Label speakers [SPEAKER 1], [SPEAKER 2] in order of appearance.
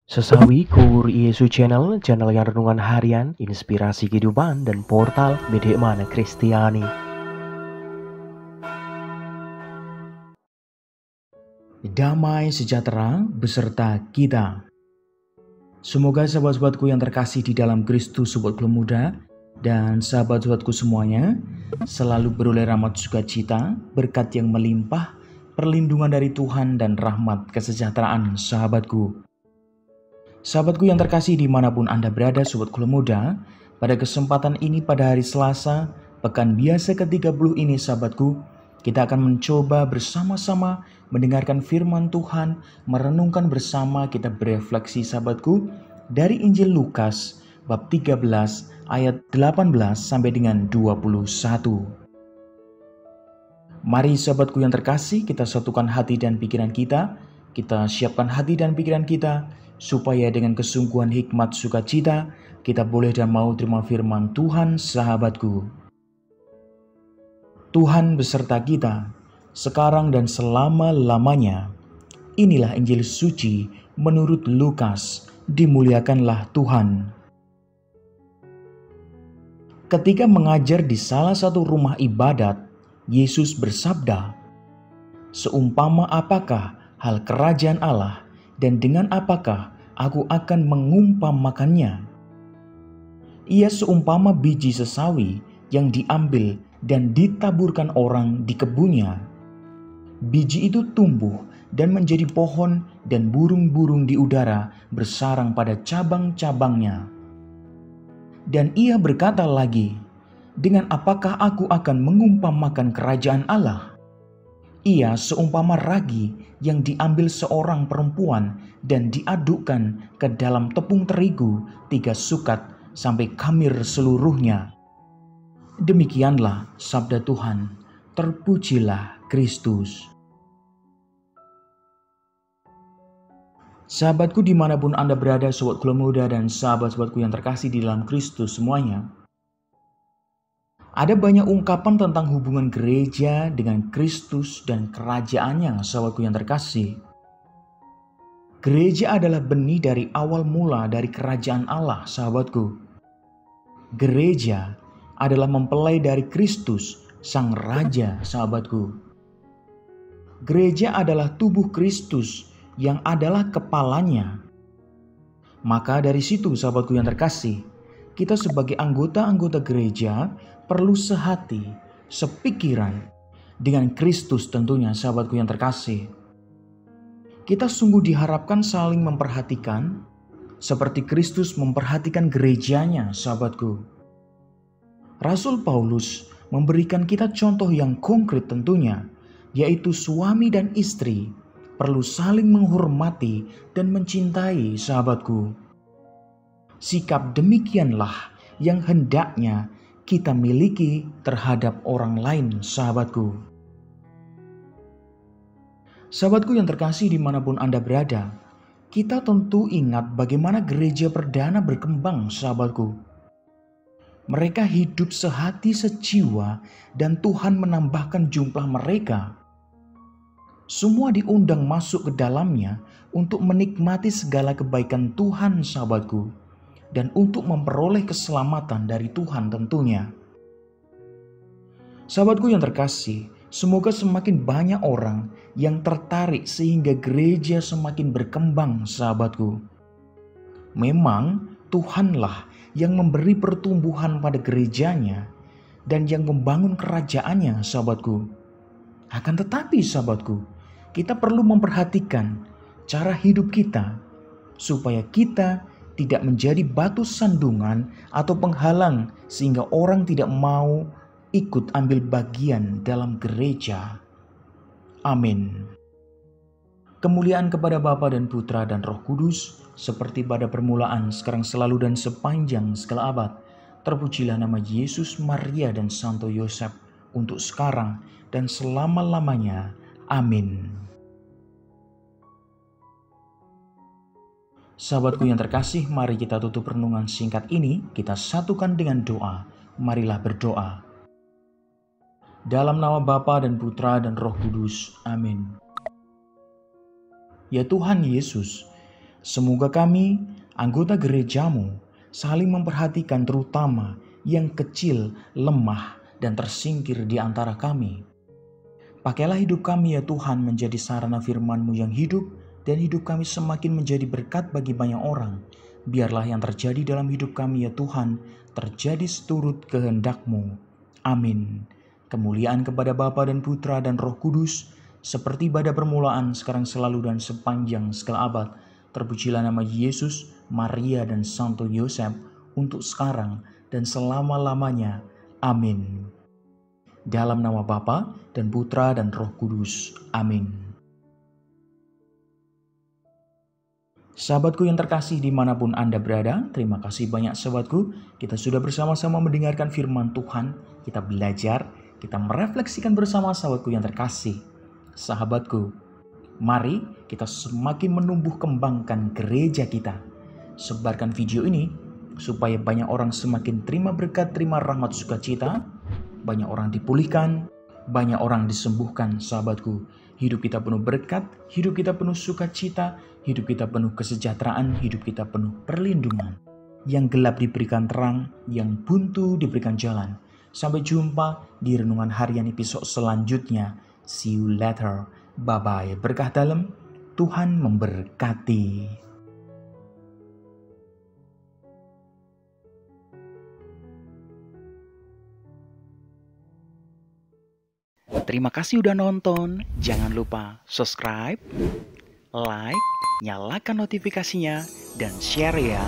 [SPEAKER 1] Sesawi Kur Yesu channel yang renungan harian, inspirasi kehidupan, dan portal Bedemana Kristiani. Damai sejahtera beserta kita. Semoga sahabat-sahabatku yang terkasih di dalam Kristus, sobat Gelem Muda, dan sahabat-sahabatku semuanya selalu beroleh rahmat sukacita, berkat yang melimpah, perlindungan dari Tuhan, dan rahmat kesejahteraan sahabatku. Sahabatku yang terkasih dimanapun Anda berada, sobat Gelem Muda, pada kesempatan ini pada hari Selasa, pekan biasa ke-30 ini sahabatku, kita akan mencoba bersama-sama mendengarkan firman Tuhan, merenungkan bersama, kita berefleksi sahabatku, dari Injil Lukas, bab 13 ayat 18 sampai dengan 21. Mari sahabatku yang terkasih, kita satukan hati dan pikiran kita siapkan hati dan pikiran kita, supaya dengan kesungguhan hikmat sukacita, kita boleh dan mau terima firman Tuhan sahabatku. Tuhan beserta kita, sekarang dan selama-lamanya. Inilah Injil suci menurut Lukas, dimuliakanlah Tuhan. Ketika mengajar di salah satu rumah ibadat, Yesus bersabda, "Seumpama apakah hal kerajaan Allah, dan dengan apakah aku akan mengumpamakannya? Ia seumpama biji sesawi yang diambil dan ditaburkan orang di kebunnya. Biji itu tumbuh dan menjadi pohon, dan burung-burung di udara bersarang pada cabang-cabangnya." Dan ia berkata lagi, "Dengan apakah aku akan mengumpamakan kerajaan Allah? Ia seumpama ragi yang diambil seorang perempuan dan diadukkan ke dalam tepung terigu 3 sukat sampai khamir seluruhnya." Demikianlah sabda Tuhan. Terpujilah Kristus. Sahabatku dimanapun Anda berada, sobat Gelem Muda dan sahabat-sahabatku yang terkasih di dalam Kristus semuanya, ada banyak ungkapan tentang hubungan gereja dengan Kristus dan kerajaannya, sahabatku yang terkasih. Gereja adalah benih dari awal mula dari kerajaan Allah, sahabatku. Gereja adalah mempelai dari Kristus, Sang Raja, sahabatku. Gereja adalah tubuh Kristus yang adalah kepalanya. Maka dari situ, sahabatku yang terkasih, kita sebagai anggota-anggota gereja perlu sehati, sepikiran dengan Kristus tentunya, sahabatku yang terkasih. Kita sungguh diharapkan saling memperhatikan seperti Kristus memperhatikan gerejanya, sahabatku. Rasul Paulus memberikan kita contoh yang konkret tentunya, yaitu suami dan istri perlu saling menghormati dan mencintai, sahabatku. Sikap demikianlah yang hendaknya kita miliki terhadap orang lain, sahabatku. Sahabatku yang terkasih dimanapun Anda berada, kita tentu ingat bagaimana gereja perdana berkembang, sahabatku. Mereka hidup sehati sejiwa dan Tuhan menambahkan jumlah mereka. Semua diundang masuk ke dalamnya untuk menikmati segala kebaikan Tuhan, sahabatku, dan untuk memperoleh keselamatan dari Tuhan tentunya. Sahabatku yang terkasih, semoga semakin banyak orang yang tertarik sehingga gereja semakin berkembang, sahabatku. Memang Tuhanlah yang memberi pertumbuhan pada gerejanya dan yang membangun kerajaannya, sahabatku. Akan tetapi, sahabatku, kita perlu memperhatikan cara hidup kita supaya kita tidak menjadi batu sandungan atau penghalang sehingga orang tidak mau ikut ambil bagian dalam gereja. Amin. Kemuliaan kepada Bapa dan Putra dan Roh Kudus, seperti pada permulaan, sekarang, selalu, dan sepanjang segala abad. Terpujilah nama Yesus, Maria, dan Santo Yosef, untuk sekarang dan selama-lamanya. Amin. Sahabatku yang terkasih, mari kita tutup renungan singkat ini, kita satukan dengan doa. Marilah berdoa. Dalam nama Bapa dan Putra dan Roh Kudus. Amin. Ya Tuhan Yesus, Semoga kami, anggota gerejamu, saling memperhatikan terutama yang kecil, lemah, dan tersingkir di antara kami. Pakailah hidup kami ya Tuhan menjadi sarana firman-Mu yang hidup, dan hidup kami semakin menjadi berkat bagi banyak orang. Biarlah yang terjadi dalam hidup kami ya Tuhan, terjadi seturut kehendak-Mu. Amin. Kemuliaan kepada Bapa dan Putra dan Roh Kudus, seperti pada permulaan, sekarang selalu dan sepanjang segala abad. Terpujilah nama Yesus, Maria dan Santo Yosef, untuk sekarang dan selama-lamanya. Amin. Dalam nama Bapa dan Putra dan Roh Kudus. Amin. Sahabatku yang terkasih dimanapun Anda berada, terima kasih banyak sahabatku. Kita sudah bersama-sama mendengarkan firman Tuhan, kita belajar, kita merefleksikan bersama sahabatku yang terkasih. Sahabatku, mari kita semakin menumbuh kembangkan gereja kita. Sebarkan video ini supaya banyak orang semakin terima berkat, terima rahmat sukacita, banyak orang dipulihkan, banyak orang disembuhkan sahabatku. Hidup kita penuh berkat, hidup kita penuh sukacita, hidup kita penuh kesejahteraan, hidup kita penuh perlindungan. Yang gelap diberikan terang, yang buntu diberikan jalan. Sampai jumpa di renungan harian episode selanjutnya. See you later. Bye-bye. Berkah dalam, Tuhan memberkati. Terima kasih udah nonton. Jangan lupa subscribe, like, nyalakan notifikasinya, dan share ya.